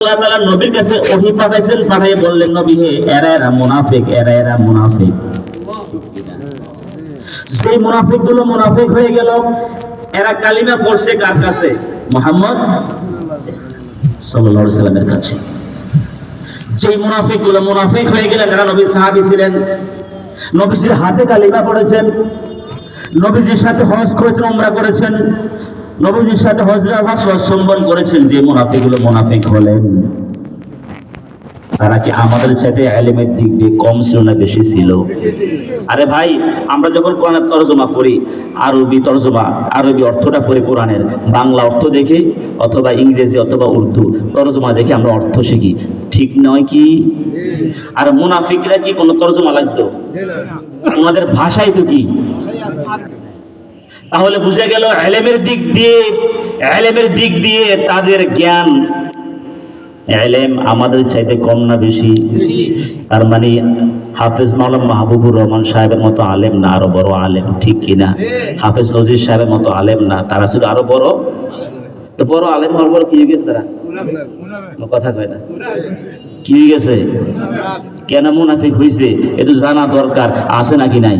আল্লাহ তাআলা নবীর কাছে ওহী পাঠাইছেন, পাঠিয়ে বললেন, নবী হে, এরা মুনাফিক, এরা মুনাফিক। সেই মুনাফিকগুলো মুনাফিক হয়ে গেল। এরা কালিমা পড়ছে কার কাছে? মুহাম্মদ সাল্লাল্লাহু আলাইহি সাল্লামের কাছে। যেই মুনাফিকগুলো মুনাফিক হয়ে গেলেন, এরা নবীর সাহাবী ছিলেন, নবীজির হাতে কালিমা পড়েছেন, নবীজির সাথে হজ করেছেন, উমরা করেছেন, নবীজির সাথে হজ সম্মান করেছেন। যে মুনাফিকগুলো মুনাফিক হলেন, তারা কি আমাদের সাথে ইলমের দিক দিয়ে কম ছিল না বেশি ছিল? আরে ভাই, আমরা যখন কোরআনের তরজমা পড়ি, আরবি তরজমা, আরবি অর্থটা পড়ি, কোরআনের বাংলা অর্থ দেখে অথবা ইংরেজি অথবা উর্দু তরজমা দেখে আমরা অর্থ শিখি, ঠিক নয় কি? আর মুনাফিকরা কি কোনো তরজমা লাগতো? ওনাদের ভাষাই তো কি। তাহলে বুঝে গেল ইলমের দিক দিয়ে তাদের জ্ঞান, ইলম আমাদের চাইতে কম না বেশি? তার মানে হাফেজ মাওলানা মাহবুবুর রহমান সাহেবের মতো আলেম না, আরো বড় আলেম, ঠিক কিনা? হাফেজ নজির সাহেবের মতো আলেম না, তারা ছিল আরো বড়। তো বড় আলেম হওয়ার পর কি হয়ে গেছে? তারা কথা কয় না, কি হয়ে গেছে? কেন মুনাফিক হয়েছে একটু জানা দরকার, আছে নাকি নাই?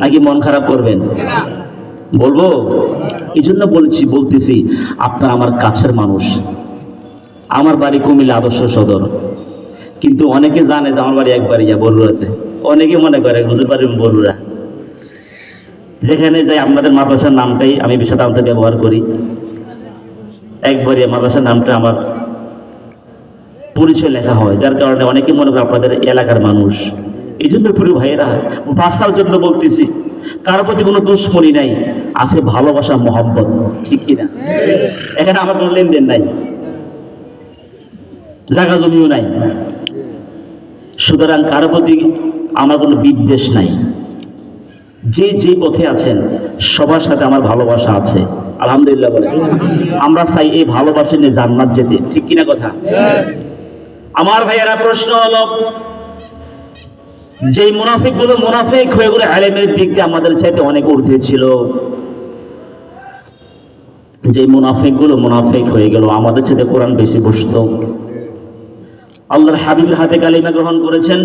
নাকি মন খারাপ করবেন? বলবো, এই জন্য বলতেছি, আপনার আমার কাছের মানুষ। আমার বাড়ি কুমিল্লা আদর্শ সদর, কিন্তু অনেকে জানে যে আমার বাড়ি একবারই বরুড়াতে। অনেকে মনে করে হুজুর বাড়ি বরুড়া। যেখানে যাই আপনাদের মাদ্রাসার নামটাই আমি সাধারণত ব্যবহার করি, একবারই মাদ্রাসার নামটা আমার পরিচয় লেখা হয়, যার কারণে অনেকে মনে করে আপনাদের এলাকার মানুষ। এই জন্য প্রিয় ভাইয়েরা, ভাষার জন্য বলতেছি, কারোর প্রতি কোনো দুশ্মনী নাই, আছে ভালোবাসা, মহব্বত, ঠিক কিনা? এখানে আমার কোনো লেনদেন নাই, জায়গা জমিও নাই, সুতরাং কারো প্রতি আমার কোনো বিদ্বেষ নাই। যে পথে আছেন সবার সাথে আমার ভালোবাসা আছে, আলহামদুলিল্লাহ বলে। আমরা চাই এই ভালোবাসা নিয়ে জান্নাত যেতে, ঠিক কিনা কথা? আমার ভাইয়েরা, প্রশ্ন হলো, যেই মুনাফিকগুলো মুনাফিক হয়ে গেলে ইলমের দিক দিয়ে আমাদের চাইতে অনেক ঊর্ধ্বে ছিল, যেই মুনাফিকগুলো মুনাফিক হয়ে গেল আমাদের চাইতে কোরআন বেশি বসত, আল্লাহর হাবিবের হাতে কালিমা গ্রহণ করেছেন,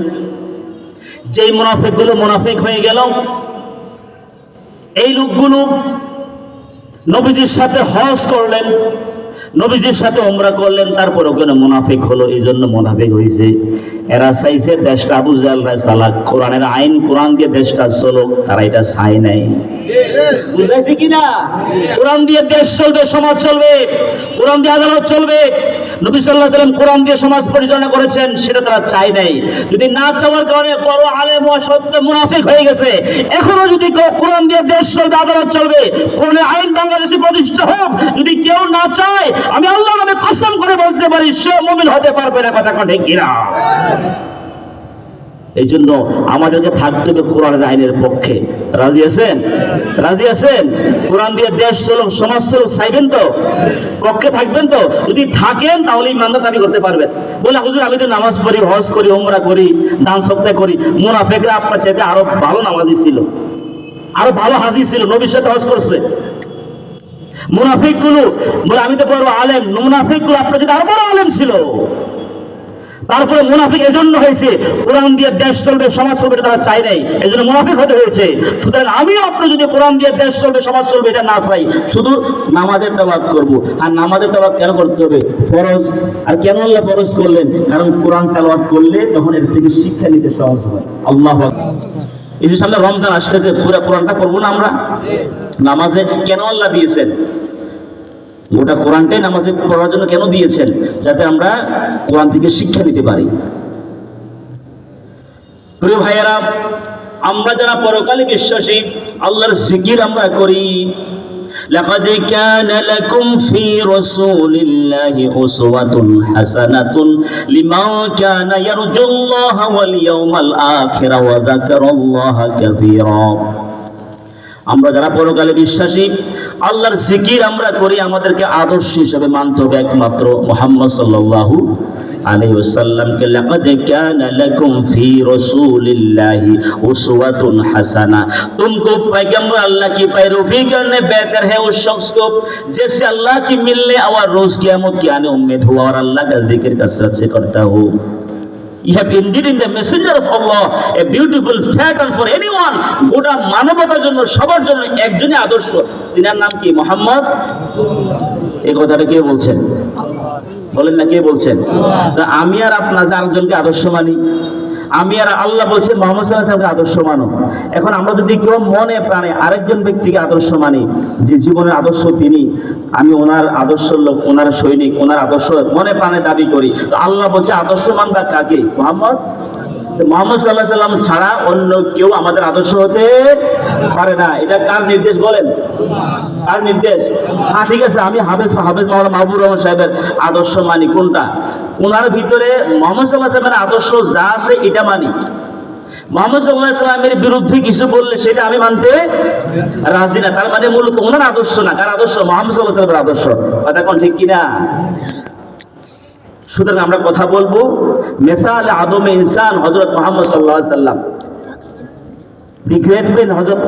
যেই মুনাফিকগুলো মুনাফিক হয়ে গেল, এই লোকগুলো নবীজির সাথে হজ করলেন, নবীজির সাথে উমরা করলেন, তারপরে ওখানে মুনাফিক হলো। এই জন্য মুনাফিক হয়েছে। এরা চাইছে দেশটা আবু জাহলরা চালাক, কোরআনের আইন কোরআন দিয়ে দেশটা চলো, তারা এটা চাই নাই। বুঝাইছে কিনা? কোরআন দিয়ে দেশ চলবে, সমাজ চলবে, কোরআন দিয়ে আদালত চলবে। নবী সাল্লাল্লাহু আলাইহি ওয়াসাল্লাম কোরআন দিয়ে সমাজ পরিচালনা করেছেন, সেটা তারা চাই নাই। যদি না চাওয়ার কারণে বড় আলেম ও সত্য মুনাফিক হয়ে গেছে, এখনো যদি কোরআন দিয়ে দেশ চলবে, আদালত চলবে, কোরআনের আইন বাংলাদেশে প্রতিষ্ঠা হোক, যদি কেউ না চায়, আমি আল্লাহর নামে কসম করে বলতে পারি সে মুমিন হতে পারবে না। কথা ঠিক কিনা? এই জন্য আমাদেরকে থাকতে হবে কোরআনের আইনের পক্ষে। রাজি আছেন? রাজি আছেন? কোরআন দিয়ে দেশ চলুক, সমাজ চলুক, চাইবেন তো? পক্ষে থাকবেন তো? যদি থাকেন তাহলে ইমানদার দাবি করতে পারবেন। বলে হুজুর আমি তো নামাজ পড়ি, হজ করি, উমরা করি, দান সদকা করি। মুনাফিকরা আপনার চাইতে আরো ভালো নামাজি ছিল, আরো ভালো হাজি ছিল, নবীর সাথে হজ করছে। মুনাফিকগুলো বলে আমি তো বড় আলেম, মুনাফিকগুলো আপনার চাইতে আরো বড় আলেম ছিল। তারপরে মুনাফিক এজন্য হয়েছে, কোরআন দিয়ে দেশ চলবে, সমাজ চলবে, তারা চাই নাই, এজন্য মুনাফিক হতে হয়েছে। সুতরাং আমিও আপনি যদি কোরআন দিয়ে দেশ চলবে, সমাজ চলবে এটা না চাই, শুধু নামাজের তাওয়াক্ক করব। আর নামাজের তাওয়াক্ক কেন করতে হবে? ফরজ। আর কেন আল্লাহ ফরজ করলেন? কারণ কোরআন তেলাওয়াত করলে তখন এর থেকে শিক্ষা নিতে সহজ হয়। আল্লাহু আকবার। এই যে সামনে রমজান আসতেছে, পুরো কোরআনটা পড়বো না আমরা? নামাজে কেন আল্লাহ দিয়েছেন? গোটা কোরআনটাই নামাজে পড়ার জন্য কেন দিয়েছেন? যাতে আমরা কোরআন থেকে শিক্ষা নিতে পারি। প্রিয় ভাইয়েরা, আমরা যারা পরকালে বিশ্বাসী, আল্লাহর জিকির আমরা করি। লাকাদ কানা লাকুম ফি রাসূলিল্লাহি উসওয়াতুন হাসানাতুন লিমান কানা ইয়ারজুল্লাহা ওয়াল ইয়াউমাল আখির ওয়া যাকারাল্লাহা কাসীরা। আমরা যারা পরকালে বিশ্বাসী, আল্লাহর জিকির আমরা করি, আমাদেরকে আদর্শ হিসেবে মানতে হবে একমাত্র মুহাম্মদ সাল্লাল্লাহু আলাইহি ওয়াসাল্লামকে লাকাদ কানা লাকুম ফি রাসূলিল্লাহি উসওয়াতুন হাসানা, तुमको पैगंबर अल्लाह की पैरवी करने बेहतर है उस शख्स को जैसे अल्लाह की मिलने और रोज क़यामत की आने उम्मीद हुआ और अल्लाह का जिक्र कसरत से करता हो। You have indeed in the messenger of Allah a beautiful pattern for anyone. গোটা মানবতার জন্য, সবার জন্য একজনই আদর্শ, তিনার নাম কি? মুহাম্মদ। এই কথাটা কে বলছেন? বলেন না, কে বলছেন? আমি আর আপনার আরেকজনকে আদর্শ মানি, আমি আর আল্লাহ বলছে মুহাম্মদ সাল্লাল্লাহু আলাইহি ওয়াসাল্লামকে আদর্শ মানো। এখন আমরা যদি কেউ মনে প্রাণে আরেকজন ব্যক্তিকে আদর্শ মানি, যে জীবনের আদর্শ তিনি, আমি ওনার আদর্শ লোক, ওনার সৈনিক, ওনার আদর্শ মনে প্রাণে দাবি করি, তো আল্লাহ বলছে আদর্শ মানবা কাকে? মুহাম্মদ। মুহাম্মদ সাল্লাল্লাহু আলাইহি ওয়াসাল্লাম ছাড়া অন্য কেউ আমাদের আদর্শ হতে পারে না। এটা কার নির্দেশ বলেন? কার নির্দেশ? হ্যাঁ ঠিক আছে, আমি হাফেজ মাওলানা মাহবুবুর রহমান সাহেবের আদর্শ মানি। কোনটা? ওনার ভিতরে মুহাম্মদ সাল্লাল্লাহু আলাইহি ওয়াসাল্লামের আদর্শ যা আছে এটা মানি। মুহাম্মদ সাল্লাল্লাহু আলাইহি ওয়াসাল্লামের বিরুদ্ধে কিছু বললে সেটা আমি মানতে রাজি না। তার মানে মূলত ওনার আদর্শ না, কার আদর্শ? মুহাম্মদ সাল্লাল্লাহু আলাইহি ওয়াসাল্লামের আদর্শ। কথা কোন ঠিক কিনা? সুতরাং আমরা কথা বলবো মিসাল আদমে ইনসান হযরত মুহাম্মদ সাল্লাল্লাহু আলাইহি ওয়াসাল্লাম, the great man Hazrat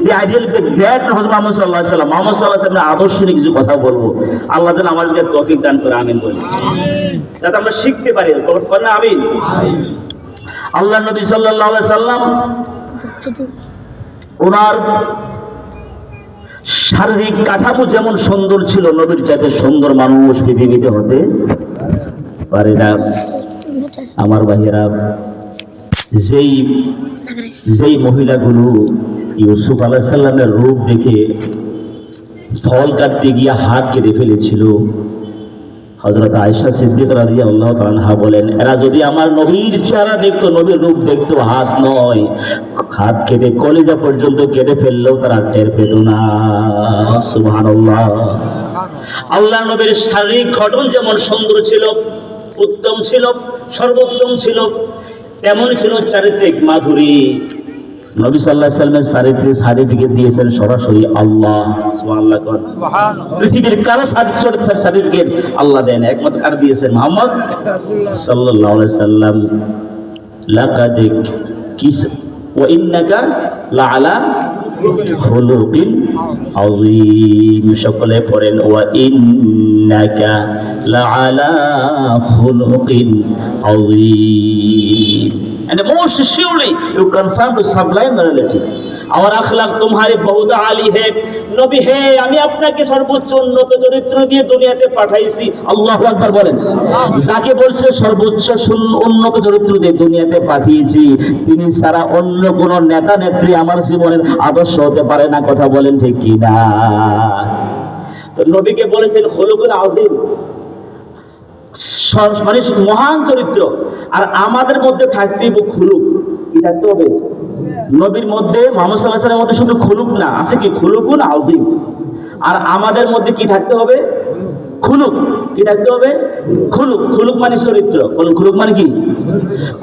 the ideal the great হযরত মুহাম্মদ সাল্লাল্লাহু আলাইহি ওয়াসাল্লাম, মুহাম্মদ সাল্লাল্লাহু আলাইহি ওয়াসাল্লামের আদর্শ নিয়ে কিছু কথা বলবো। আল্লাহ যেন আমাদেরকে তৌফিক দান করে, আমিন বলি, যাতে আমরা শিখতে পারি। বলেন আমিন। আল্লাহ নবী সাল্লাল্লাহু আলাইহি ওয়াসাল্লাম ওনার শারীরিক কাঠামো যেমন সুন্দর ছিল, নবীর চাইতে সুন্দর মানুষ পৃথিবীতে হতে পারে না। আমার ভাইয়েরা, যেই মহিলাগুলো ইউসুফ আলাইহিস সালামের রূপ দেখে ফল কাটতে গিয়ে হাত কেটে ফেলেছিল, হযরত আয়েশা সিদ্দিকা রাদিয়াল্লাহু তাআলা আনহা বলেন, এরা যদি আমার নবীর চেহারা দেখতো, নবীর রূপ দেখতো, হাত নয় হাত কেটে কলিজা পর্যন্ত কেটে ফেললেও তারা টের পেত না। সুবহানাল্লাহ। আল্লাহ নবীর শারীরিক গঠন যেমন সুন্দর ছিল, উত্তম ছিল, সর্বোত্তম ছিল, তেমন ছিল চারিত্রিক মাধুরী। নবী সাল্লাল্লাহু আলাইহি ওয়াসাল্লামের চারিত্রিক সার্টিফিকেট দিয়েছেন সরাসরি আল্লাহ। সুবহানাল্লাহ। পৃথিবীর কারো সার্টিফিকেট আল্লাহ দেন, একমাত্র কার দিয়েছেন? মুহাম্মদ সাল্লাল্লাহু আলাইহি ওয়াসাল্লাম। লাকাদ কিস ওয়া ইন্নাকা লাআলা খুলুকিন আযীম। সকলে পড়েন ওয়া ইন্নাকা লাআলা খুলুকিন আযীম। And most surely you confirm to sublime morality. Our akhlaq तुम्हारे बहुत आली है। নবী হে, আমি আপনাকে সর্বোচ্চ উন্নত চরিত্র দিয়ে দুনিয়াতে পাঠাইছি। আল্লাহু আকবার বলেন। যাকে বলছে সর্বোচ্চ উন্নত চরিত্র দিয়ে দুনিয়াতে পাঠিয়েছি, তিনি ছাড়া অন্য কোন নেতা নেত্রী আমার জীবনের আদর্শ হতে পারে না। কথা বলেন ঠিক কি না? তো নবীকে বলেছেন খুলুকুন আযীম, মানে মহান চরিত্র। আর আমাদের মধ্যে থাকতে খুলুক, কি থাকতে হবে? নবীর মধ্যে, মুহাম্মদ সাল্লাল্লাহু আলাইহি ওয়াসাল্লামের মধ্যে শুধু খুলুক না, আছে কি? খুলুকুন আযীম। আর আমাদের মধ্যে কি থাকতে হবে? খুলুক। কি থাকতে হবে? খুলুক। খুলুক মানে চরিত্র। খুলুক মানে কি?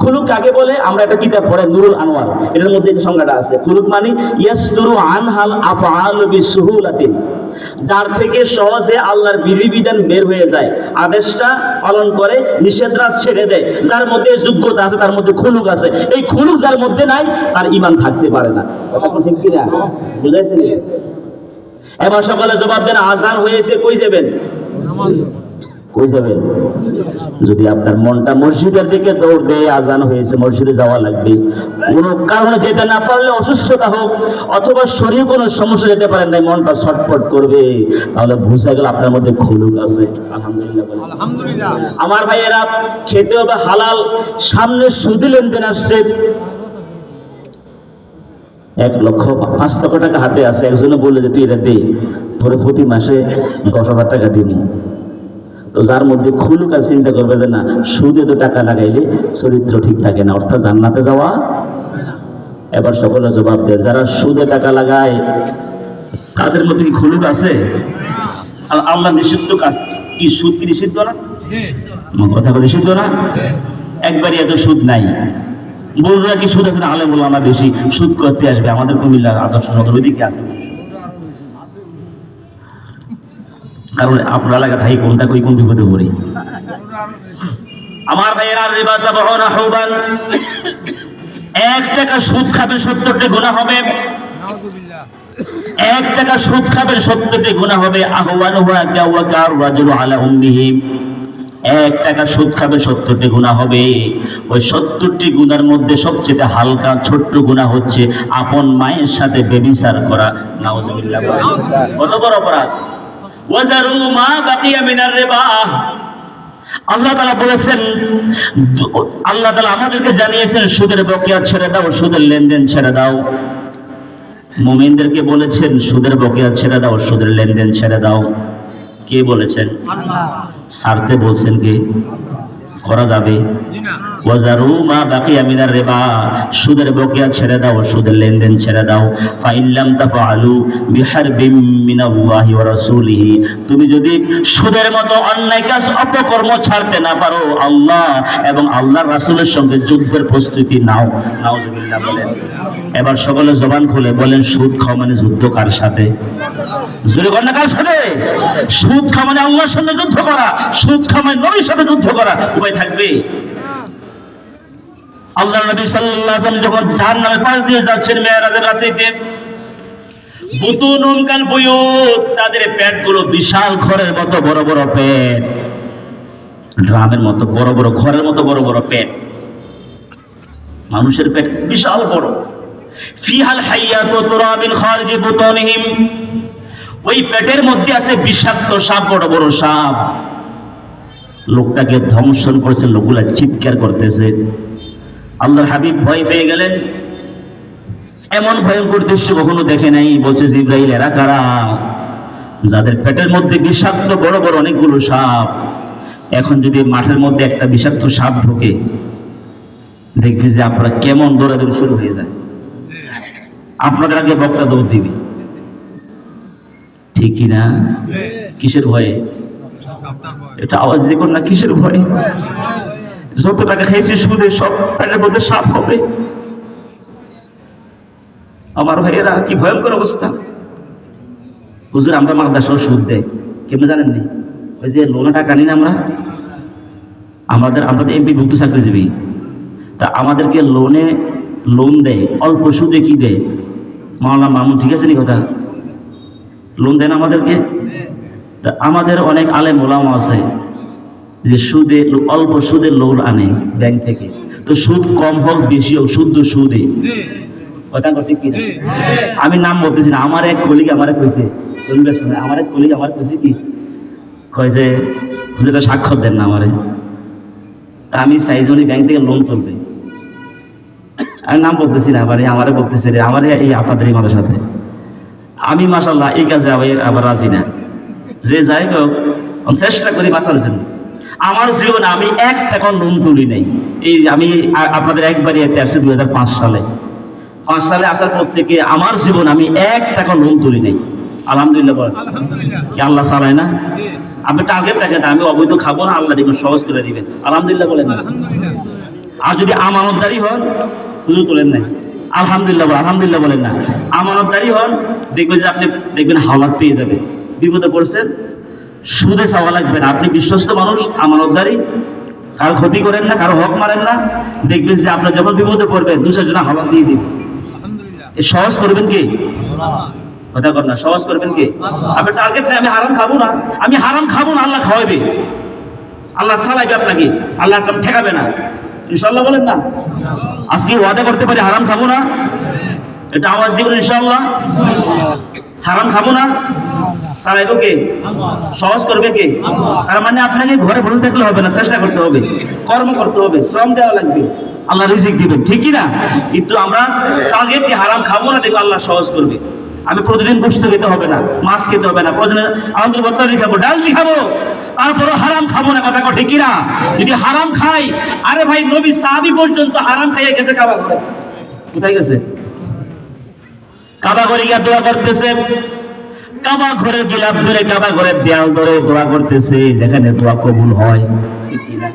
খুলুক কাকে বলে? আমরা একটা কিতাব পড়ে নুরুল আনোয়ার, এর মধ্যে এই সংজ্ঞাটা আছে। খুলুক মানে ইয়াসদুরু আনহাল আফআল বিসুহুলাতিন, যার থেকে সহজে আল্লাহর বিধিবিধান বের হয়ে যায়, আদেশটা পালন করে, নিষেধটা ছেড়ে দেয়। যার মধ্যে যোগ্যতা আছে, তার মধ্যে খুলুক আছে। এই খুলুক যার মধ্যে নাই, তার ঈমান থাকতে পারে না। কথা ঠিক কি না? বুঝাইছেন? এবার সকলে জবাব দেন, আজান হয়েছে, কই যাবেন? কই যাবেন? যদি আপনার মনটা মসজিদের দিকে দৌড় দেয়, আজান হয়েছে, মসজিদে যাওয়া লাগবে। কোনো কারণে যেতে না পারলে, অসুস্থতা হোক অথবা শরীরে কোনো সমস্যা, যেতে পারেন নাই, মনটা ছটফট করবে, তাহলে বুঝা গেল আপনার মধ্যে খুলুক আছে। আলহামদুলিল্লাহ। আলহামদুলিল্লাহ। আমার ভাইয়েরা, খেতে হবে হালাল। সামনে সুদি লেনদেন আসছে, 1,05,00,000 টাকা হাতে আছে। একজনে বললে যে তুই এটা দে, তোরে প্রতি মাসে 10,000 টাকা দিব। তো যার মধ্যে খুলুক আর চিন্তা করবে যে না, সুদে তো টাকা লাগাইলে চরিত্র ঠিক থাকে না, অর্থাৎ জান্নাতে যাওয়া। এবার সকলে জবাব দেয়, যারা সুদে টাকা লাগায় তাদের মধ্যে কি খুলুক আছে? আর আল্লাহ নিষিদ্ধ কাজ কি? সুদ কি নিষিদ্ধ না? কথা বলে নিষিদ্ধ না? একবারই এত সুদ নাই। বলরা কি সুদ আছে না? আলেম ওলামা বেশি সুদ করতে আসবে। আমাদের কুমিল্লার আদর্শ সদর ওইদিকে আছে, কারণ আপনার এলাকা থাকি কোনটা কই কোন বিপদে পড়ি। আমার ভাইয়েরা, রিবা সাবহুনা হুবান, 1 টাকা সুদ খাবেন 70টি গুনাহ হবে। 1 টাকা সুদ খাবেন 70টি গুনাহ হবে। আহওয়ানুহা কাওয়াকার রাজুলু আলা উম্মিহি, 1 টাকা সুদ খাবে 70টি গুনাহ হবে। ওই 70টি গুনার মধ্যে সবচেয়ে হালকা ছোট্ট গুনাহ হচ্ছে আপন মায়ের সাথে ব্যভিচার করা। নাউযুবিল্লাহ। কত বড় অপরাধ! ওয়াজারু মা বাকিয়া মিনার রিবা, আল্লাহ তাআলা বলেছেন, আল্লাহ তাআলা আমাদেরকে জানিয়েছেন সুদের বকেয়া ছেড়ে দাও, সুদের লেনদেন ছেড়ে দাও। মুমিনদেরকে বলেছেন সুদের বকেয়া ছেড়ে দাও, সুদের লেনদেন ছেড়ে দাও। কে বলেছেন? আল্লাহ। ছাড়তে বলছেন কে? করা যাবে? ওয়াজারু মা বাকিয়া মিনার রিবা, সুদের বকেয়া ছেড়ে দাও, সুদের লেনদেন ছেড়ে দাও। ফাইন লাম তাফআলু বিহারবিম মিনাল্লাহি ওয়া রাসূলিহি, তুমি যদি সুদের মতো অন্যায় কাজ অপকর্ম ছাড়তে না পারো, আল্লাহ এবং আল্লাহর রাসূলের সঙ্গে যুদ্ধের প্রস্তুতি নাও। নাউযুবিল্লাহ বলেন। এবার সকলে জবান খুলে বলেন, সুদ খাওয়া মানে যুদ্ধ কার সাথে? জোরে বলেন না, কার সাথে? সুদ খাওয়া মানে আল্লাহর সঙ্গে যুদ্ধ করা, সুদ খাওয়া মানে নবীর সাথে যুদ্ধ করা। উপায় থাকবে? আল্লাহর নবী সাল্লাল্লাহু আলাইহি ওয়াসাল্লাম যখন জাহান্নামের পাশ দিয়ে যাচ্ছেন মেরাজের রাত্রিতে, বুতুনুম কাল বুয়ুত, তাদের পেটগুলো বিশাল ঘরের মতো বড় বড় পেট, ড্রামের মতো বড় বড়, ঘরের মতো বড় বড় পেট, মানুষের পেট বিশাল বড়। ফিহাল হাইয়াতু তুরাবিন খারিজি বুতুনিহিম, ওই পেটের মধ্যে আছে বিষাক্ত সাপ, বড় বড় সাপ। লোকটাকে ধ্বংসন করেছে, লোকগুলা চিৎকার করতেছে। আল্লাহর হাবিব ভয় পেয়ে গেলেন, এমন ভয়ঙ্কর দৃশ্য কখনো দেখে নাই। বলছে, জিবরাইল, এরা কারা? যাদের পেটের মধ্যে বিষাক্ত বড় বড় অনেকগুলো সাপ। এখন যদি মাঠের মধ্যে একটা বিষাক্ত সাপ ঢোকে, দেখবি যে আপনারা কেমন দৌড়াদৌড়ি শুরু হয়ে যায়। আপনাদের আগে বক্তা দৌড় দিবে, ঠিক কিনা? কিসের ভয়ে? এটা আওয়াজ দেখুন না, কিসের ভয়ে? যত টাকা খেয়েছি সুদে, সব টাকার মধ্যে সাপ হবে। আমার ভাইয়েরা, কি ভয়ঙ্কর অবস্থা! হুজুর, আমরা মাদ্রাসাও সুদ দেয়, কেমন জানেননি? ওই যে লোনা টাকা নিন আমরা, আমাদের এমপি ভুক্ত চাকরিজীবী, তা আমাদেরকে লোন দেয় অল্প সুদে। কি দেয়? মাওলানা মামুন, ঠিক আছে নি কথা? লোন দেন আমাদেরকে। তা আমাদের অনেক আলেম ওলামা আছে যে সুদে, অল্প সুদে লোন আনে ব্যাংক থেকে। তো সুদ কম হোক বেশি হোক, শুদ্ধ সুদে। কথা কথা কি? আমি নাম বলতেছি না, আমার এক কলিগ আমারে কইছে, আমার এক কলিগ আমার কইছে কি, কয় যে হুজুর স্বাক্ষর দেন না আমারে। তা আমি চাইজনই ব্যাংক থেকে লোন তুলবে, আমি নাম বলতেছি না, আমারে বলতেছে রে, আমারে এই আপনাদের এই মাদের সাথে। আমি মাশাআল্লাহ এই কাজে আবার রাজি না, যে যাই হোক চেষ্টা করি বাঁচার জন্য। আমার জীবনে আমি 1 টাকা লোন তুলি নাই। এই আমি আপনাদের একবারই একটা আসছে 2005 সালে। 5 সালে আসার পর থেকে আমার জীবন আমি 1 টাকা লোন তুলি নাই। আলহামদুলিল্লাহ বলেন। কি আল্লাহ চালায় না? আপনি টার্গেট রাখেন, আমি অবৈধ খাবো না, আল্লাহ দেখুন সহজ করে দিবেন। আলহামদুলিল্লাহ বলেন। আর যদি আমানতদারি হন, হুজুর তোলেন নাই, আলহামদুলিল্লাহ আলহামদুলিল্লাহ বলেন না। আমানতদারি হন, দেখবেন যে আপনি দেখবেন হাওলাত পেয়ে যাবে। বিপদে পড়ছেন, সুদে চাওয়া লাগবে না। আপনি বিশ্বস্ত মানুষ, আমানতদারি, কারো ক্ষতি করেন না, কারো হক মারেন না। দেখবেন যে আপনার যখন বিপদে পড়বেন, 2-4 জন হাওলাত দিয়ে দিবেন। সহজ করবেন কি? কথা কর না, সহজ করবেন কি? আপনি টার্গেট নেই, আমি হারাম খাবো না, আমি হারাম খাবো না, আল্লাহ খাওয়াবে, আল্লাহ চালাইবে আপনাকে, আল্লাহ ঠেকাবে না। ইনশাআল্লাহ বলেন না? আজকে ওয়াদা করতে পারি হারাম খাবো না, এটা আওয়াজ দিবেন ইনশাআল্লাহ। হারাম খাবো না, চালাইবো কে? সহজ করবে কে? তার মানে আপনাকে ঘরে বসে থাকলে হবে না, চেষ্টা করতে হবে, কর্ম করতে হবে, শ্রম দেওয়া লাগবে, আল্লাহ রিজিক দিবেন, ঠিকই না? কিন্তু আমরা টার্গেট হারাম খাবো না, দেখো আল্লাহ সহজ করবে। আমি প্রতিদিন গোশত খেতে হবে না, মাছ খেতে হবে না, প্রতিদিন আমাদের বত্তালি খাবো, ডাল খাবো, তারপরে হারাম খাবো না। কথা ঠিক কিনা? যদি হারাম খাই, আরে ভাই নবী সাহাবী পর্যন্ত হারাম খাইয়ে গেছে কাবা ঘরে। কোথায় গেছে? কাবা ঘরে গিয়ে দোয়া করতেছে, কাবা ঘরের গিলাফ ধরে, কাবা ঘরের দেয়াল ধরে দোয়া করতেছে, যেখানে দোয়া কবুল হয়, ঠিক কিনা?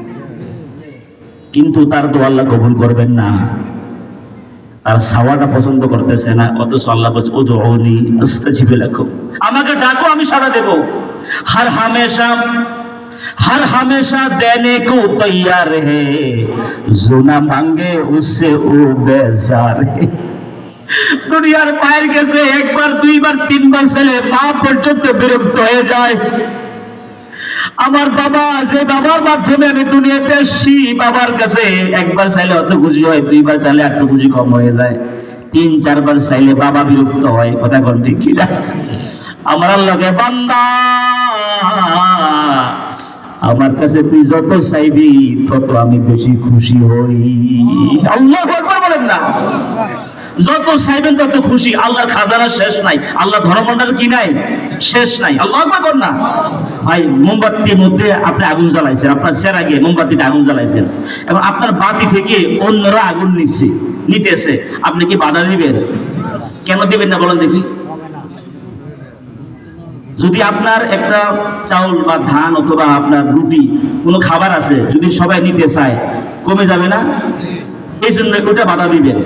কিন্তু তার দোয়া আল্লাহ কবুল করবেন না, তার সাওয়াটা পছন্দ করতেছে না। অথচ আল্লাহ বলছে, উদউনি আস্তাজিব লাকুম, আমাকে ডাকো আমি সাড়া দেব। হর হামেশা हर हमेशा देने को तैयार है, जो ना मांगे उससे वो बेजार है। দুনিয়ার পায়ের কাছে একবার দুইবার তিনবার ছেলে মা পর্যন্ত বিরক্ত হয়ে যায়। আমার বাবা, যে বাবার মাধ্যমে আমি দুনিয়াতে এসেছি, বাবার কাছে একবার চাইলে অত খুশি হয়, দুইবার চাইলে একটু খুশি কম হয়ে যায়, তিন চারবার চাইলে বাবা বিরক্ত হয়। কথা কোন ঠিক কিনা? আমার আল্লাহকে, বান্দা আমার কাছে তুই যত চাইবি তত আমি বেশি খুশি হই। আল্লাহু আকবার বলেন না? যত চাইবেন তত খুশি। আল্লাহর খাজানা শেষ নাই, আল্লাহ ধর্মভান্ডার কি নাই, শেষ নাই। আল্লাহু আকবার কর না ভাই। মোমবাতির মধ্যে আপনি আগুন জ্বালাইছেন, আপনার চেরা গিয়ে মোমবাতিতে আগুন জ্বালাইছেন, এবং আপনার বাতি থেকে অন্যরা আগুন নিতেছে, আপনি কি বাধা দিবেন? কেন দিবেন না বলেন দেখি? যদি আপনার একটা চাউল বা ধান অথবা আপনার রুটি কোনো খাবার আছে, যদি সবাই নিতে চায়, কমে যাবে না? এই জন্য ওটা বাধা দিবেন।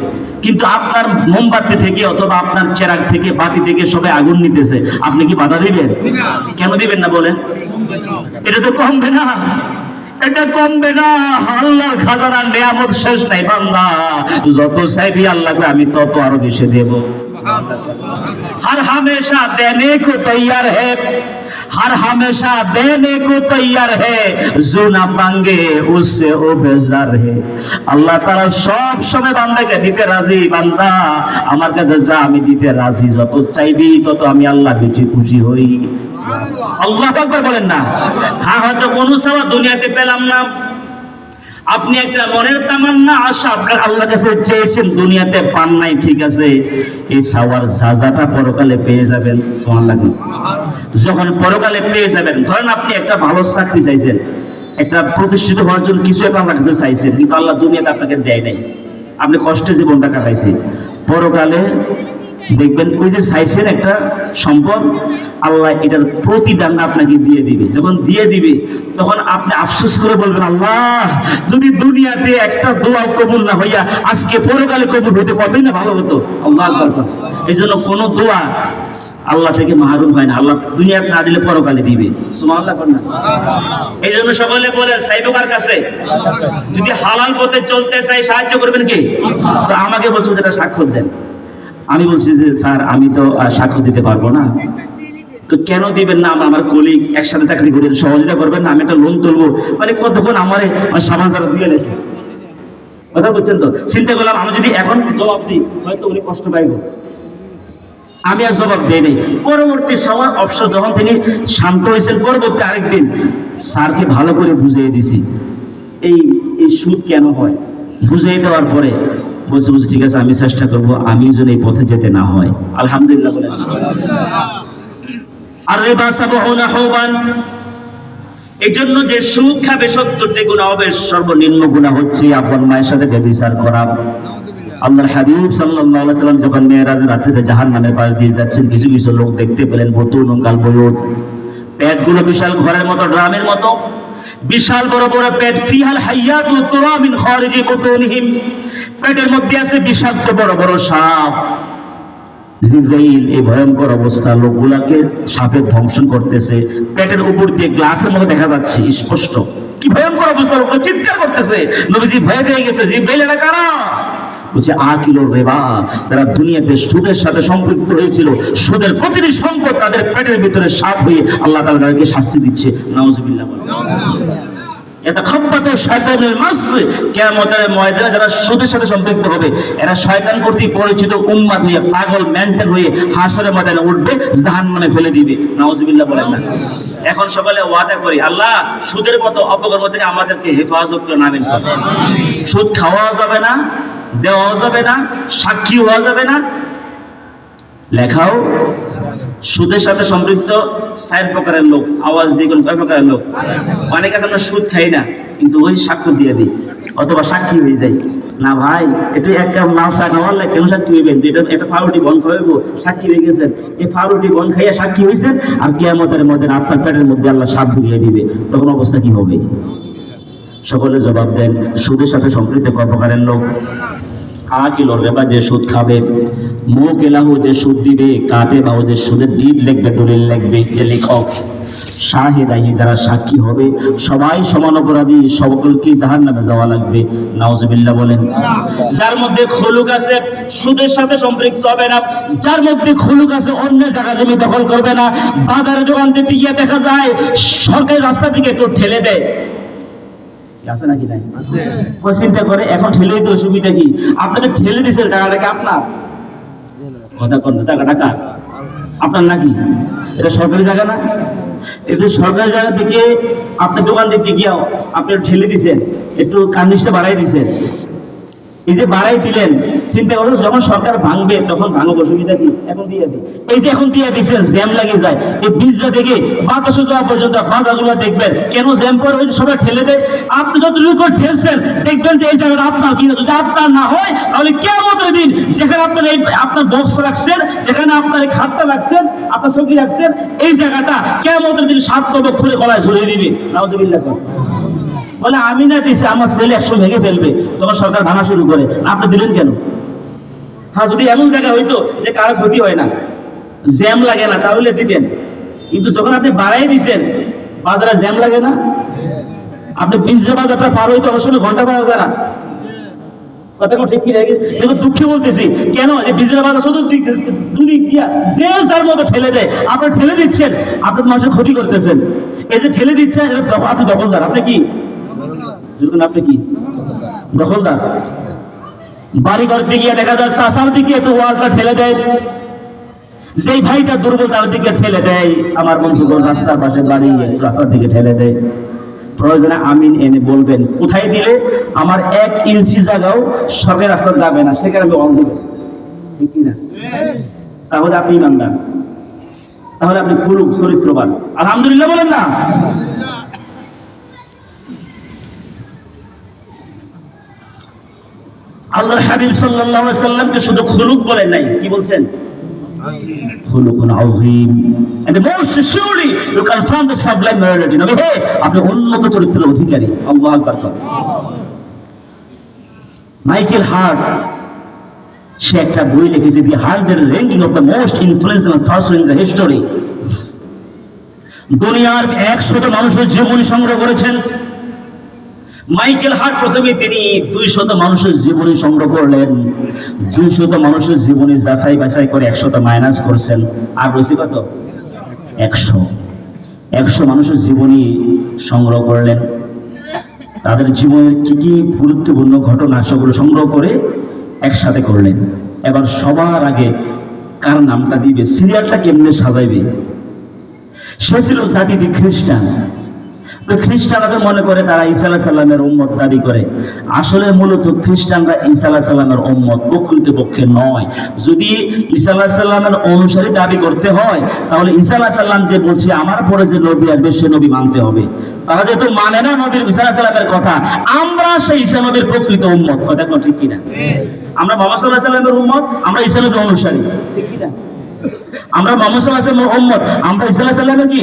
কিন্তু আপনার মোমবাতি থেকে অথবা আপনার চেরাগ থেকে, বাতি থেকে সবাই আগুন নিতেছে, আপনি কি বাধা দিবেন? কেন দিবেন না বলেন? এটা তো কমবে না, এটা কমবে না। আল্লাহর খাজানার নিয়ামত শেষ নাই। বান্দা যত চাইবি আল্লাহকে আমি তত আরো বেশি দেব। हर हमेशा देने को तैयार है, हर हमेशा देने को तैयार है, जो ना मांगे उससे वो बेजार है। আল্লাহ তাআলা সব সময় বান্দাকে দিতে রাজি। বান্দা আমার কাছে যা, আমি দিতে রাজি, যত চাইবি তত আমি আল্লাহ বেশি খুশি হই। আল্লাহু আকবার বলেন না? হ্যাঁ, হয়তো কোনো চাওয়া দুনিয়াতে পেলাম না, আপনি একটা মনের তামান্না আশা আপনার আল্লাহর কাছে চেয়েছেন, দুনিয়াতে পান নাই, ঠিক আছে, এই চাওয়ার সাজাটা পরকালে পেয়ে যাবেন। সুবহানাল্লাহ। যখন পরকালে পেয়ে যাবেন, ধরেন আপনি একটা ভালো চাকরি চাইছেন, একটা প্রতিষ্ঠিত হওয়ার জন্য কিছু একটা আল্লাহর কাছে চাইছেন, কিন্তু আল্লাহ দুনিয়াতে আপনাকে দেয় নাই, আপনি কষ্টে জীবনটা কাটাইছেন। পরকালে দেখবেন ওই যে চাইছেন একটা সম্পদ, আল্লাহ এটার প্রতিদানটা আপনাকে দিয়ে দিবে। যখন দিয়ে দিবে তখন আপনি আফসোস করে বলবেন, আল্লাহ যদি দুনিয়াতে একটা দোয়া কবুল না হইয়া আজকে পরকালে কবুল হইতে কতই না ভালো হতো। আল্লাহ আকবার। এই জন্য কোনো দোয়া আল্লাহ থেকে মাহরুম হয় না, আল্লাহ দুনিয়াতে না দিলে পরকালে দিবে। সুবহানাল্লাহ কর না? এই জন্য সকলে বলে চাইবো কার কাছে? যদি হালাল পথে চলতে চাই সাহায্য করবেন কে? তো আমাকে বলছেন যেটা স্বাক্ষর দেন। আমি বলছি যে স্যার আমি তো সাক্ষ্য দিতে পারবো না। তো কেন দিবেন না? আমার কলিগ একসাথে চাকরি করে সহযোগিতা করবেন না? আমি একটা লোন তুলবো, মানে কতক্ষণ আমার সমাজ যারা দিয়ে গেছে। কথা বলছেন তো? চিন্তা করলাম আমি যদি এখন জবাব দিই হয়তো উনি কষ্ট পাইব, আমি আর জবাব দেই নাই। পরবর্তী সময় অবশ্য যখন তিনি শান্ত হয়েছেন, পরবর্তী আরেকদিন স্যারকে ভালো করে বুঝিয়ে দিছি এই সুদ কেন হয়। বুঝিয়ে দেওয়ার পরে বলছে ঠিক আছে, আমি চেষ্টা করবো আমি যেন এই পথে যেতে না হয়। আলহামদুলিল্লাহ বলেন। আর রিবা সাবউনা হুবান, এই জন্য যে সুদ খাবে 70টি গুনাহ হবে, সর্বনিম্ন গুনাহ হচ্ছে আপন মায়ের সাথে ব্যভিচার করা। আল্লাহর হাবিব সাল্লাল্লাহু আলাইহি সাল্লাম যখন মেরাজের রাতে জাহান্নামের পাশ দিয়ে যাচ্ছেন, কিছু কিছু লোক দেখতে পেলেন বুতুনুন কাল বুয়ুত, পেটগুলো বিশাল ঘরের মতো, ড্রামের মতো বিশাল বড় বড় পেট, ফিহাল হাইয়াতু তুরা মিন খারিজি বুতুনিহিম, পেটের মধ্যে আছে বিষাক্ত বড় বড় সাপ। জিবরাইল এই ভয়ঙ্কর অবস্থা, লোকগুলাকে সাপের ধ্বংসন করতেছে, পেটের উপর দিয়ে গ্লাসের মতো দেখা যাচ্ছে স্পষ্ট। কি ভয়ঙ্কর অবস্থা, লোকগুলো চিৎকার করতেছে। নবীজি ভয় পেয়ে গেছে, জিবরাইল এরা কারা? বলছে আকিলুর রিবা, যারা দুনিয়াতে সুদের সাথে সম্পৃক্ত হয়েছিল, সুদের প্রতিটি সম্পদ তাদের পেটের ভিতরে সাপ হয়ে আল্লাহ তাআলা তাদেরকে শাস্তি দিচ্ছে। নাউজুবিল্লাহ। এটা খাব্বাত শয়তানের মাস, কিয়ামতের ময়দানে যারা সুদের সাথে সম্পৃক্ত হবে এরা শয়তান কর্তৃক পরিচিত উম্মাত হয়ে, পাগল মেন্টাল হয়ে হাসরের ময়দানে উঠবে, জাহান্নামে ফেলে দিবে। নাউজুবিল্লাহ বলেন না? এখন সকালে ওয়াদা করি, আল্লাহ সুদের মতো অপকর্ম থেকে আমাদেরকে হেফাজত করে নামিল করুন। সুদ খাওয়া যাবে না, দেওয়া যাবে না, সাক্ষী হওয়া যাবে না, লেখাও। সুদের সাথে সম্পৃক্ত 4 প্রকারের লোক, আওয়াজ দিয়ে কোন কয় প্রকারের লোক? অনেক আছে আমরা সুদ খাই না কিন্তু ওই সাক্ষ্য দিয়ে দিই অথবা সাক্ষী হয়ে যাই। না ভাই, এটা একটা লাল চা খাওয়ার লাগে কেন সাক্ষী হইবেন? এটা একটা ফাউটি বন খাওয়াবো, সাক্ষী হয়ে গেছেন। এই ফাউটি বন খাইয়া সাক্ষী হয়েছেন, আর কিয়ামতের মধ্যে আপনার পেটের মধ্যে আল্লাহ সাপ ঢুকিয়ে দিবে, তখন অবস্থা কি হবে? সকলে জবাব দেন। সুদের সাথে সম্পৃক্ত কয় প্রকারের লোক? আকিলুর রিবা, যে সুদ খাবে, মুকিলাহু, যে সুদ দিবে, কাতিবাহু, যে সুদের ডিড লিখবে, দলিল লিখবে, যে লেখক, শাহিদাই, যারা সাক্ষী হবে সবাই সমান অপরাধী, সকলকে জাহান্নামে যাওয়া লাগবে। নাউজুবিল্লাহ বলেন। যার মধ্যে খুলুক আছে সুদের সাথে সম্পৃক্ত হবে না, যার মধ্যে খুলুক আছে অন্য জায়গা জমি দখল করবে না। বাজারে দোকান দিতে গিয়ে দেখা যায় সরকারি রাস্তা দিকে একটু ঠেলে দেয়, আছে নাকি নাই? ওই চিন্তা করে এখন ঠেলে দিতে অসুবিধা কি? আপনাকে ঠেলে দিচ্ছে জায়গাটাকে আপনার, কথা কর না, জায়গাটা কার? আপনার নাকি? এটা সরকারি জায়গা না? এটা সরকারি জায়গা থেকে আপনার দোকান দিতে গিয়েও আপনি ঠেলে দিচ্ছেন, একটু কার্নিশটা বাড়াই দিচ্ছেন। এই যে বাড়াই দিলেন, চিন্তা করো যখন সরকার ভাঙবে তখন ভাঙো, অসুবিধা কি? এখন দিয়ে দিই, এই যে এখন দিয়ে দিচ্ছেন, জ্যাম লাগে যায়। এই বীজটা থেকে বাতাসে যাওয়া পর্যন্ত বাজারগুলো দেখবেন কেন জ্যাম করে, ওই যে সবাই ঠেলে দেয়। আপনি যতটুকু করে ঠেলছেন দেখবেন যে এই জায়গাটা আপনার কিনা। যদি আপনার না হয় তাহলে কিয়ামতের দিন যেখানে আপনার এই আপনার বক্স রাখছেন, যেখানে আপনার এই খাটটা রাখছেন, আপনার চৌকি রাখছেন, এই জায়গাটা কিয়ামতের দিন 7 কদম খুলে গলায় ঝুলিয়ে দিবে। নাউজুবিল্লাহ। বলে আমি না দিছি, আমার ছেলে 100 ভেঙে ফেলবে, তখন সরকার ভাঙা শুরু করে। আপনি দিলেন কেন? হ্যাঁ, যদি এমন জায়গা হইতো যে কারো ক্ষতি হয় না, জ্যাম লাগে না, তাহলে দিতেন। কিন্তু যখন আপনি বাড়াই দিচ্ছেন, বাজারে জ্যাম লাগে না, আপনি বিজরা বাজারটা পার হইতে অবশ্য ঘন্টা পাওয়া যায় না। কথা কোনো ঠিক কি লাগে? কিন্তু দুঃখে বলতেছি কেন, যে বিজরা বাজার শুধু দুদিক দিয়া যে যার মতো ঠেলে দেয়, আপনি ঠেলে দিচ্ছেন, আপনার মানুষের ক্ষতি করতেছেন। এই যে ঠেলে দিচ্ছেন, আপনি দখলদার। আপনি কি? আপনি কি দখলদার? বাড়ি ঘর দিকে দেখা যায় চাষার দিকে একটু ওয়ালটা ঠেলে দেয়, যেই ভাইটা দুর্বল তার দিকে ঠেলে দেয়। আমার বন্ধুগণ রাস্তার পাশে বাড়ি, রাস্তার দিকে ঠেলে দেয়। প্রয়োজনে আমিন এনে বলবেন, কোথায় দিলে আমার 1 ইঞ্চি জায়গাও সরকারি রাস্তা যাবে না, সেখানে আমি অল দিব। ঠিক কিনা? তাহলে আপনি ইমানদার, তাহলে আপনি খুলুক চরিত্রবান। আলহামদুলিল্লাহ বলেন না? আল্লাহর হাবিব সাল্লাল্লাহু আলাইহি সাল্লামকে শুধু খুলুক বলেন নাই, কি বলছেন? খুলুকুন আযীম, and most surely you confirm the sublime morality. নবী হে, আপনি উন্নত চরিত্রের অধিকারী। আল্লাহু আকবার। মাইকেল হার্ট সে একটা বই লিখেছে, দি 100 ranking of the most influential person in the history। দুনিয়ার 100 মানুষের জীবনী সংগ্রহ করেছেন মাইকেল হার্ট। প্রথমে তিনি 200 মানুষের জীবনী সংগ্রহ করলেন, 200 মানুষের জীবনী যাচাই বাছাই করে 100 মাইনাস করছেন, আর রয়েছে কত? 100 মানুষের জীবনী সংগ্রহ করলেন, তাদের জীবনের কি কি গুরুত্বপূর্ণ ঘটনা সেগুলো সংগ্রহ করে একসাথে করলেন। এবার সবার আগে কার নামটা দিবে, সিরিয়ালটা কেমনে সাজাইবে? সে ছিল জাতিতে খ্রিস্টান। তো খ্রিস্টানরা মনে করে তারা ঈসা আলাইহিস সালামের উম্মত দাবি করে। আসলে মূলত খ্রিস্টানরা ঈসা আলাইহিস সালামের উম্মত প্রকৃতপক্ষে নয়। যদি ঈসা আলাইহিস সালামের অনুসারী দাবি করতে হয় তাহলে ঈসা আলাইহিস সালাম যে বলছে আমার পরে যে নবী আসবে সে নবী মানতে হবে। তারা যেহেতু মানে না নবীর ঈসা আলাইহিস সালামের কথা, আমরা সেই ঈসা নবীর প্রকৃত উম্মত। কথা কোন ঠিক কিনা? আমরা মুহাম্মদ সাল্লাল্লাহু আলাইহি সাল্লামের উম্মত, আমরা ঈসা নবীর অনুসারী, ঠিক কিনা? আমরা মুহাম্মদ সাল্লাল্লাহু আলাইহি ওয়াসাল্লামের উম্মত, আমরা ঈসা আলাইহিস সালামের কি?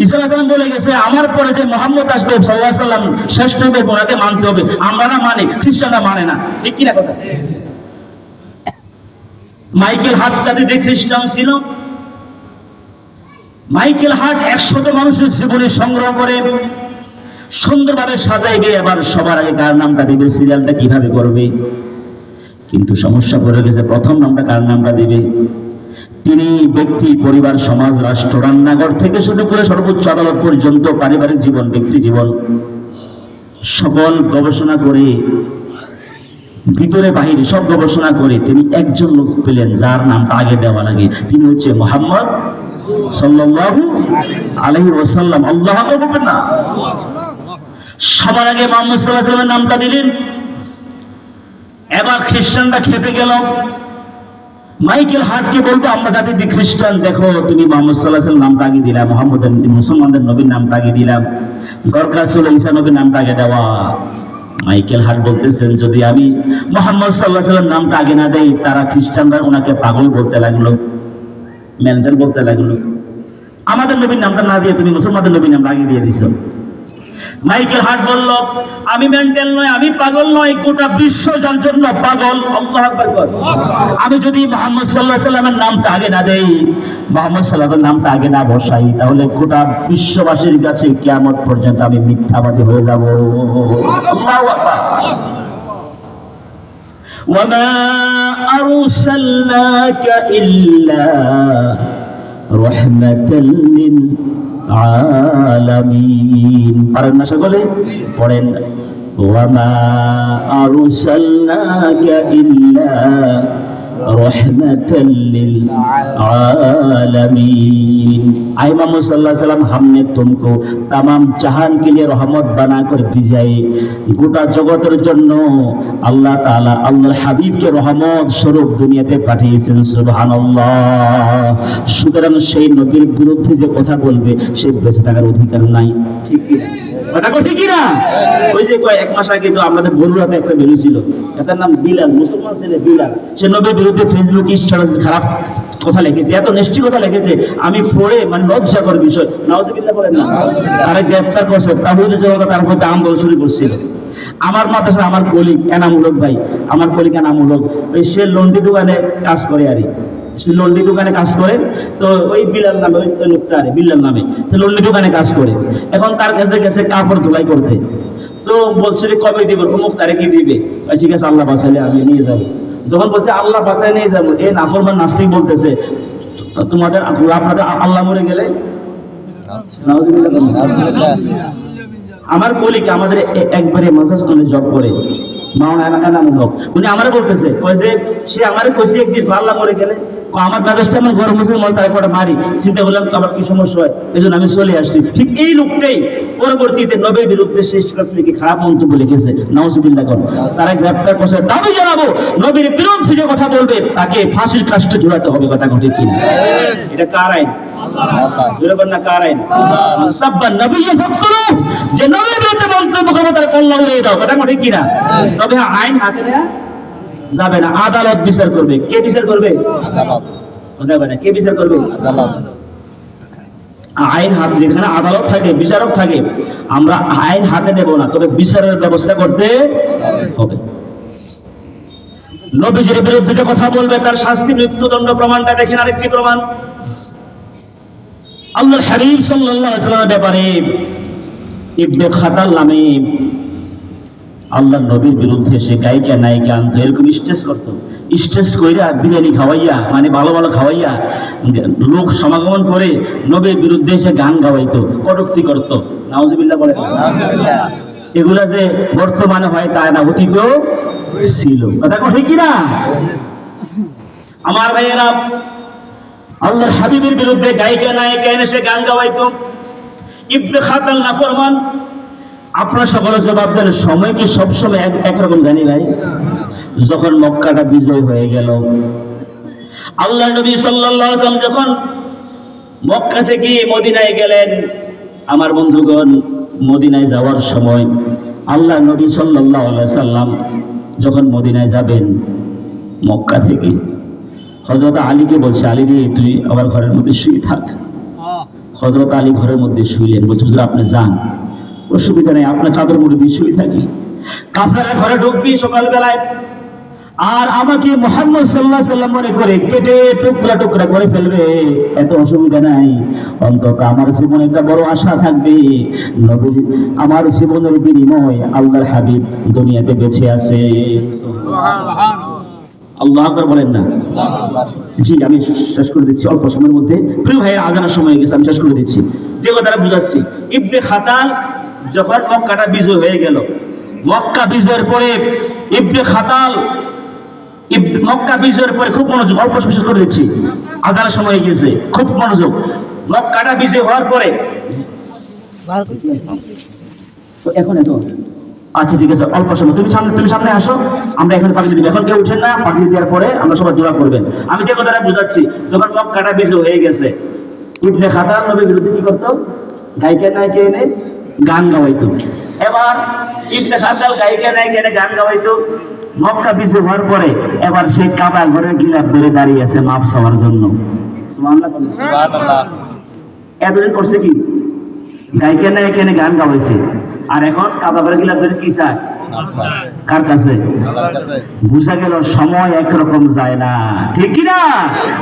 ঈসা আলাইহিস সালাম বলে গেছে আমার পরে যে মুহাম্মদ আসবে সাল্লাল্লাহু আলাইহি সাল্লাম শ্রেষ্ঠ হবে, ওনাকে মানতে হবে। আমরা না মানে, খ্রিস্টানরা মানে না, ঠিক কি না কথা? মাইকেল হার্ট জাতিতে খ্রিস্টান ছিল। মাইকেল হার্ট 100 মানুষের জীবনী সংগ্রহ করে সুন্দরভাবে সাজাইবে। এবার সবার আগে কার নামটা দিবে, সিরিয়ালটা কিভাবে করবে? কিন্তু সমস্যা পড়ে গেছে, প্রথম নামটা কার নামটা দিবে? তিনি ব্যক্তি, পরিবার, সমাজ, রাষ্ট্র, রান্নাঘর থেকে শুরু করে সর্বোচ্চ আদালত পর্যন্ত পারিবারিক জীবন, ব্যক্তি জীবন সকল গবেষণা করে, ভিতরে বাহিরে সব গবেষণা করে তিনি একজন লোক পেলেন যার নামটা আগে দেওয়া লাগে। তিনি হচ্ছে মুহাম্মদ সাল্লাল্লাহু আলাইহি ওয়াসাল্লাম। আল্লাহু আকবার বলবেন না? সবার আগে মুহাম্মদ সাল্লাল্লাহু আলাইহি ওয়াসাল্লামের নামটা দিলেন। এবার খ্রিস্টানরা খেপে গেল। মাইকেল হার্টকে বলবো আমরা জাতি খ্রিস্টান, দেখো তুমি মুহাম্মদ সাল্লাল্লাহু আলাইহি ওয়াসাল্লাম নামটা আগে দিলাম, মুহাম্মদের মুসলমানদের নবীর নামটা আগে দিলাম, দরকার ছিল ঈসা নবীর নামটা আগে দেওয়া। মাইকেল হার্ট বলতেছেন যদি আমি মুহাম্মদ সাল্লাল্লাহু আলাইহি ওয়াসাল্লাম নামটা আগে না দেই তারা খ্রিস্টানরা ওনাকে পাগল বলতে লাগলো, মেন্টাল বলতে লাগলো। আমাদের নবীর নামটা না দিয়ে তুমি মুসলমানদের নবীর নামটা আগে দিয়ে দিছো। মাইকেল হার্ট বলল, আমি মেন্টাল নয়, আমি পাগল নয়, গোটা বিশ্ব যার জন্য পাগল। আল্লাহু আকবার কর। আমি যদি মুহাম্মদ সাল্লাল্লাহু আলাইহি সাল্লামের নামটা আগে না দেই, মুহাম্মদ সাল্লাল্লাহু আলাইহি নামটা আগে না বসাই, তাহলে গোটা বিশ্ববাসীর কাছে কিয়ামত পর্যন্ত আমি মিথ্যাবাদী হয়ে যাব। আল্লাহু আকবার। ওয়ামা আরসালনাকা ইল্লা রাহমাতাল লিল আলামিন। পারেন না সকলে? পড়েন, ওয়ামা আরসালনাকা ইল্লা রাহমাতাল লিল आलमीन। आए मोहम्मद सल्लल्लाहु अलैहि वसल्लम, हमने तुमको तमाम जहान के लिए रहमत बनाकर भेजाए। গোটা জগতের জন্য আল্লাহ তাআলা আল্লাহর হাবিবকে রহমত স্বরূপ দুনিয়াতে পাঠিয়েছেন। সুবহানাল্লাহ। সুতরাং সেই নবীর বিরুদ্ধে যে কথা বলবে সে বেঁচে থাকার অধিকার নাই। ঠিক কি না? কথা ঠিক কি না? ওই যে কয়েক মাস আগে তো আমাদের বগুড়াতে একটা বেলু ছিল, তার নাম বিলাল, মুসলমান ছেলে বিলাল। সে নবীর বিরুদ্ধে ফেসবুক স্ট্যাটাসে খারাপ কথা লিখেছে, এত নিষ্ঠি কথা লিখেছে, আমি পড়ে মানে লজ্জাকর বিষয়। নাউজুবিল্লাহ বলেন না। তারা গ্রেফতার করছে, তাহলে যে তার মধ্যে আন্দোলন শুরু করছিল। আমার মাদ্রাসা আমার কলিগ এনামূলক ভাই, আমার কলিগ এনামূলক, ওই সে লন্ডি দোকানে কাজ করে আর লন্ডি দোকানে কাজ করে। তো ওই বিলাল নামে, ওই লোকটা আরে বিলাল নামে, তো লন্ডি দোকানে কাজ করে। এখন তার কাছে গেছে কাপড় ধোলাই করতে, তো বলছে যে কবে দিবে, অমুক তারিখে দিবে। ঠিক আছে, আল্লাহ বাঁচালে আমি নিয়ে যাবো। যখন বলছে আল্লাহ বাঁচায় নিয়ে যাবো, এই নাফরমান নাস্তিক বলতেছে, তোমাদের আপনাদের আল্লাহ মরে গেলে আমার কলিকে আমাদের একবারে মাসাজ করে জব করে উনি আমারে বলতেছে, যে সে আমারে কইছে একদিন আল্লাহ মরে গেলে আমার মেজাজটা আমার গরম হয়েছে, মনে তার একটা মারি। চিন্তা করলাম আবার কি সমস্যা হয়, এই জন্য আমি চলে আসছি। ঠিক এই লোকটাই পরবর্তীতে নবীর বিরুদ্ধে শেষ কাজ লিখে খারাপ মন্তব্য লিখেছে। নাউজুবিল্লাহ কর। তারা গ্রেফতার করছে। দাবি জানাবো, নবীর বিরুদ্ধে যে কথা বলবে তাকে ফাঁসির কাস্টে ঝুলাতে হবে। কথা কথা ঠিক কিনা? এটা কার আইন? না কার আইন? সাব্বান নবী ফাকতুলু, যে নবীর বিরুদ্ধে মন্তব্য করবে তার কল্লা উড়িয়ে দাও। কথা ঠিক কিনা? তবে আইন হাতে নেওয়া যাবে না, আদালত বিচার করবে। কে বিচার করবে? আদালত। কে বিচার করবে? আদালত। আইন হাত, যেখানে আদালত থাকে, বিচারক থাকে, আমরা আইন হাতে নেব না, তবে বিচারের ব্যবস্থা করতে হবে। নবীজির বিরুদ্ধে যে কথা বলবে তার শাস্তি মৃত্যুদণ্ড। প্রমাণটা দেখেন, আরেকটি প্রমাণ আল্লাহর হাবিব সাল্লাল্লাহু আলাইহি ওয়াসাল্লামের ব্যাপারে ইবনে খাতাল নামে আল্লাহ নবীর বিরুদ্ধে সে গায়িকা নায়িকা আনতো, এরকম স্টেজ করতো। স্টেজ কইরা বিরিয়ানি খাওয়াইয়া, মানে ভালো ভালো খাওয়াইয়া লোক সমাগমন করে নবীর বিরুদ্ধে সে গান গাওয়াইতো, কটূক্তি করতো। নাউজুবিল্লাহ বলে। এগুলা যে বর্তমানে হয় তা না, অতীত ছিল। কথা ঠিক কিনা? আমার ভাইয়েরা, আল্লাহর হাবিবের বিরুদ্ধে গায়িকা নায়িকা এনে সে গান গাওয়াইতো। ইবনে খাতাল নাফরমান। আপনারা সকলে জবাব দেন, সময় কি সবসময় একরকম জানি ভাই? যখন মক্কাটা বিজয় হয়ে গেল, আল্লাহ নবী সাল্লাল্লাহু আলাইহি ওয়াসাল্লাম যখন মক্কা থেকে মদিনায় গেলেন, আমার বন্ধুগণ, মদিনায় যাওয়ার সময় আল্লাহ নবী সাল্লাল্লাহু আলাইহি ওয়াসাল্লাম যখন মদিনায় যাবেন, মক্কা থেকে হযরত আলীকে বলছে, আলী রে তুই আমার ঘরের মধ্যে শুয়ে থাক। হযরত আলী ঘরের মধ্যে শুইলেন। বলছে হুজুর আপনি যান, অসুবিধা নেই, আপনার চাদর মুড়ি দিয়ে শুয়ে থাকি। কাফেররা ঘরে ঢুকবি সকালবেলায়, আর আমাকে মুহাম্মদ সাল্লাল্লাহু আলাইহি ওয়াসাল্লাম মনে করে কেটে টুকরা টুকরা করে ফেলবে, এত অসুবিধা নাই। অন্তত আমার জীবনে একটা বড় আশা থাকবে, নবী আমার জীবনের বিনিময় আল্লাহর হাবিব দুনিয়াতে বেঁচে আছে। আল্লাহু আকবার বলেন না? জি, আমি শেষ করে দিচ্ছি অল্প সময়ের মধ্যে। প্রিয় ভাইয়ের আজানের সময় গেছে, আমি শেষ করে দিচ্ছি। যে কথাটা বুঝাচ্ছি, ইবনে খাতাল যখন মক্কাটা বিজয় হয়ে গেল, মক্কা বিজয়ের পরে ইবনে খাতাল মক্কা বিজয়ের পরে খুব মনোযোগ, অল্প শেষ করে দিচ্ছি, আজানের সময় গেছে, খুব মনোযোগ। মক্কাটা বিজয় হওয়ার পরে এখন এত আচ্ছা ঠিক আছে, অল্প সময় তুমি সামনে আসো, আমরা এখানে পাঠিয়ে দিব। এখন কেউ উঠেন না, পাঠিয়ে দেওয়ার পরে আমরা সবাই দোয়া করবেন। আমি যে কথাটা বুঝাচ্ছি, যখন মক্কাটা বিজয় হয়ে গেছে, ইবনে খাতাল নবীর বিরুদ্ধে কি করতো? গায়িকা নায়িকা এনে গান গাওয়াইতো। এবার ইবনে খাতাল গায়িকা নায়িকা এনে গান গাওয়াইতো। মক্কা বিজয় হওয়ার পরে এবার সে কাবা ঘরের গিলাফ ধরে দাঁড়িয়ে আছে মাফ চাওয়ার জন্য। সুবহানাল্লাহ। এতদিন করছে কি? গায়িকা না এখানে গান গাওয়াইছে, আর এখন কাবা করে গেলে আপনাদের কি চায়? কার কাছে? বুঝা গেল সময় একরকম যায় না, ঠিক কি না?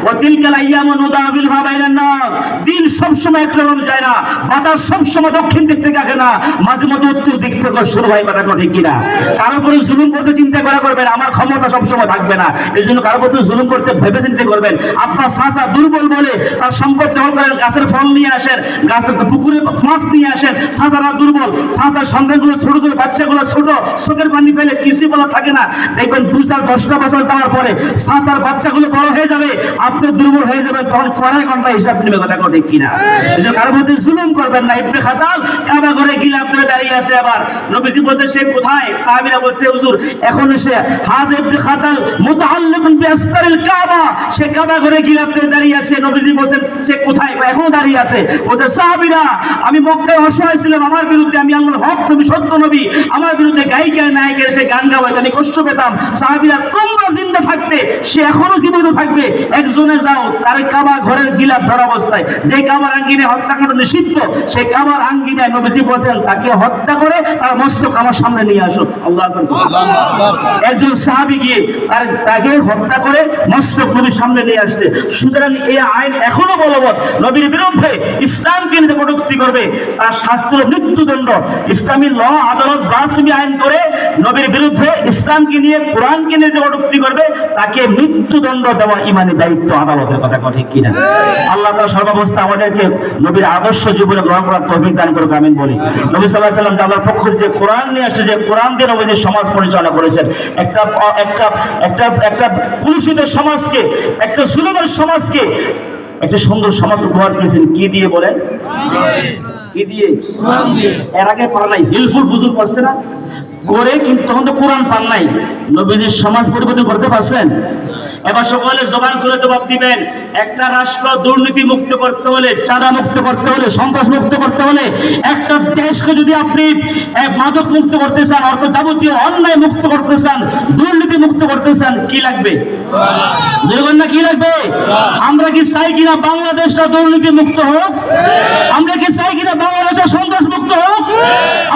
ওয়াতিলকাল আইয়ামু নুদাবিলহা বাইনান নাস, দিন সব সময় একরকম যায় না, বাতাস সব সময় দক্ষিণ দিক থেকে আসে না, মাঝে মধ্যে উত্তর দিক থেকে শুরু হয় কথাটা, ঠিক কি না? কারো উপরে জুলুম করতে চিন্তা করবেন, আমার ক্ষমতা সব সময় থাকবে না, এইজন্য কারো উপরে জুলুম করতে ভেবে চিন্তা করবেন। আপনার চাচা দুর্বল বলে তার সম্পদ দখল করেন, গাছের ফল নিয়ে আসেন, গাছের পুকুরে মাছ নিয়ে আসেন, চাচারা দুর্বল, চাচার সন্তানগুলো ছোট ছোট, বাচ্চাগুলো ছোট, চোখের পানি ফেলে কিছুই বলা থাকে না, দেখবেন 2-4-10টা বছর যাওয়ার পরে চাচার বাচ্চাগুলো বড় হয়ে যাবে, আপনি দুর্বল হয়ে যাবেন, তখন কড়াই ঘন্টা হিসাব নিবে, কথা ঠিক কিনা? এইজন্য কারোর মধ্যে জুলুম করবেন না। ইবনে খাতাল কাবা ঘরে গিয়ে আপনারা দাঁড়িয়ে আছে, আবার নবীজি বলছে সে কোথায়? সাহাবীরা বলছে হুজুর এখন এসে হাত ইবনে খাতাল মুতাআল্লিকুন বিআসতারিল কাবা, সে কাবা ঘরে গিয়ে আপনারা দাঁড়িয়ে আছে, নবীজি বলছেন সে কোথায়? এখনো দাঁড়িয়ে আছে। বলছে সাহাবীরা আমি মক্কায় অসহায় ছিলাম, আমার বিরুদ্ধে, আমি আল্লাহর হক নবী, সত্য নবী, আমার বিরুদ্ধে গায়িকা নায়কের সে গান গাওয়াইতে আমি কষ্ট পেতাম। সাহাবীরা তোমরা জিন্দা থাকবে, সে এখনো জীবিত থাকবে, একজনে যাও তার কাবা ঘরের গিলাফ ধরা অবস্থায়, যে কাবার আঙ্গিনে হত্যাকাণ্ড নিষিদ্ধ, সেই কাবার আঙ্গিনায় নবীজি বলেছেন তাকে হত্যা করে তার মস্তক আমার সামনে নিয়ে আসো। আল্লাহু আকবার। একজন সাহাবী গিয়ে তাকে হত্যা করে মস্তক নবীর সামনে নিয়ে আসছে। সুতরাং এই আইন এখনো বলবৎ, নবীর বিরুদ্ধে ইসলামকে নিয়ে কটূক্তি করবে তার শাস্তি হলো মৃত্যুদণ্ড। ইসলামী ল আদালত ব্লাসফেমি আইন করে নবীর বিরুদ্ধে ইসলামকে নিয়ে, কোরআনকে নিয়ে কটূক্তি করবে, তাকে মৃত্যুদণ্ড দেওয়া ইমানি দায়িত্ব আদালতের, কথা ঠিক কিনা? আল্লাহ তাআলা সর্বাবস্থা আমাদেরকে নবীর আদর্শ জীবনে গ্রহণ করার তৌফিক দান করুক, আমিন বলি। নবী সাল্লাল্লাহু আলাইহি ওয়াসাল্লাম আল্লাহর পক্ষ থেকে যে কোরআন নিয়ে আসছে, যে কোরআন দিয়ে নবীজি সমাজ পরিচালনা করেছেন, একটা একটা একটা একটা কুলুষিত সমাজকে, একটা জুলুমের সমাজকে একটা সুন্দর সমাজ উপহার দিয়েছেন, কি দিয়ে বলেন? কি দিয়ে? কোরআন দিয়ে। এর আগে পার নাই, হিলফুল ফুজুল করছে না করে, কিন্তু তখন তো কোরআন পান নাই। নবীজির সমাজ পরিবর্তন করতে পারছেন? এবার সকলে জবান করে জবাব দিবেন। একটা রাষ্ট্র দুর্নীতি মুক্ত করতে হলে, চাঁদা মুক্ত করতে হলে, সন্ত্রাস মুক্ত করতে হলে, একটা দেশকে যদি আপনি মাদক মুক্ত করতে চান, অর্থাৎ যাবতীয় অন্যায় মুক্ত করতে চান, দুর্নীতি মুক্ত করতে চান, কি লাগবে? জনগণ না কি লাগবে? আমরা কি চাই কিনা বাংলাদেশটা দুর্নীতি মুক্ত হোক? আমরা কি চাই কিনা বাংলাদেশটা সন্ত্রাস মুক্ত হোক?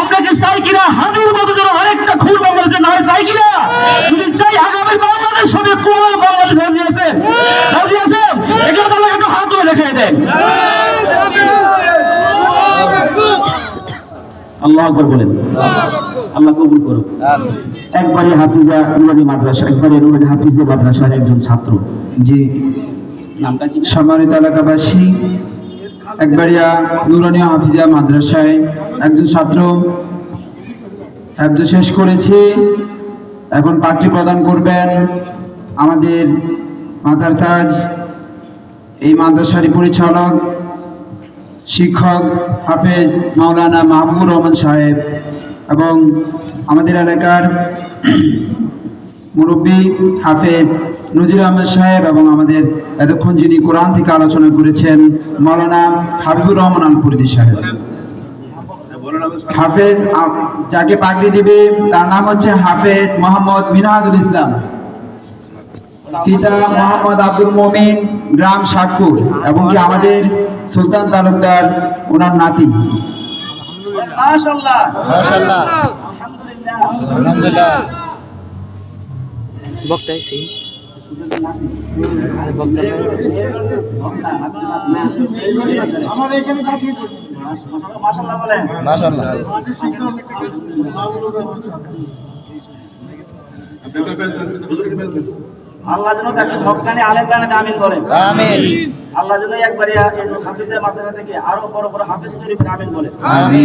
আমরা কি চাই কিনা হাজুর মতো যেন আরেকটা খুন বাংলাদেশে না হয়? চাই কিনা? যদি চাই, আগামী বাংলাদেশ হবে কোন বাংলাদেশ রাজি আছে? রাজি আছে? এগুলো তাহলে একটু হাত ধরে দেখাই দেন। আল্লাহু আকবার বলেন। আল্লাহ কবুল করুক। একবারে হাফিজা নুরানি মাদ্রাসা, একবারে নুরানি হাফিজা মাদ্রাসার একজন ছাত্র। জি, নামটা কি? সম্মানিত এলাকাবাসী, একবারিয়া নুরানি হাফিজা মাদ্রাসায় একজন ছাত্র হেফজ শেষ করেছে, এখন পাঠ্য প্রদান করবেন আমাদের মাথার তাজ, এই মাদ্রাসার পরিচালক শিক্ষক হাফেজ মাওলানা মাহবুবুর রহমান সাহেব, এবং আমাদের এলাকার মুরব্বী হাফেজ নজির আহমেদ সাহেব, এবং আমাদের এতক্ষণ যিনি কোরআন থেকে আলোচনা করেছেন মাওলানা হাবিবুর রহমান আলফুরদি সাহেব। হাফেজ যাকে পাগড়ি দিবে তার নাম হচ্ছে হাফেজ মোহাম্মদ মিনহাজুল ইসলাম, পিতা মোহাম্মদ আব্দুল মমিন, গ্রাম শাকপুর, এবং কি আমাদের সুলতান তালুকদার ওনার নাতি। মাশাআল্লাহ মাশাআল্লাহ, আলহামদুলিল্লাহ, আলহামদুলিল্লাহ। বক্তা আইছি আমার এখানে কাছে মাশাআল্লাহ বলেন। মাশাআল্লাহ। আল্লাহ যেন তাকে হক্কানি আলেম বানাতে আমিন বলেন। আমিন। আল্লাহ যেন একবারে হাফিজের মাধ্যমে থেকে আরো বড় বড় হাফিজ তৈরি করে আমিন বলেন। আমিন।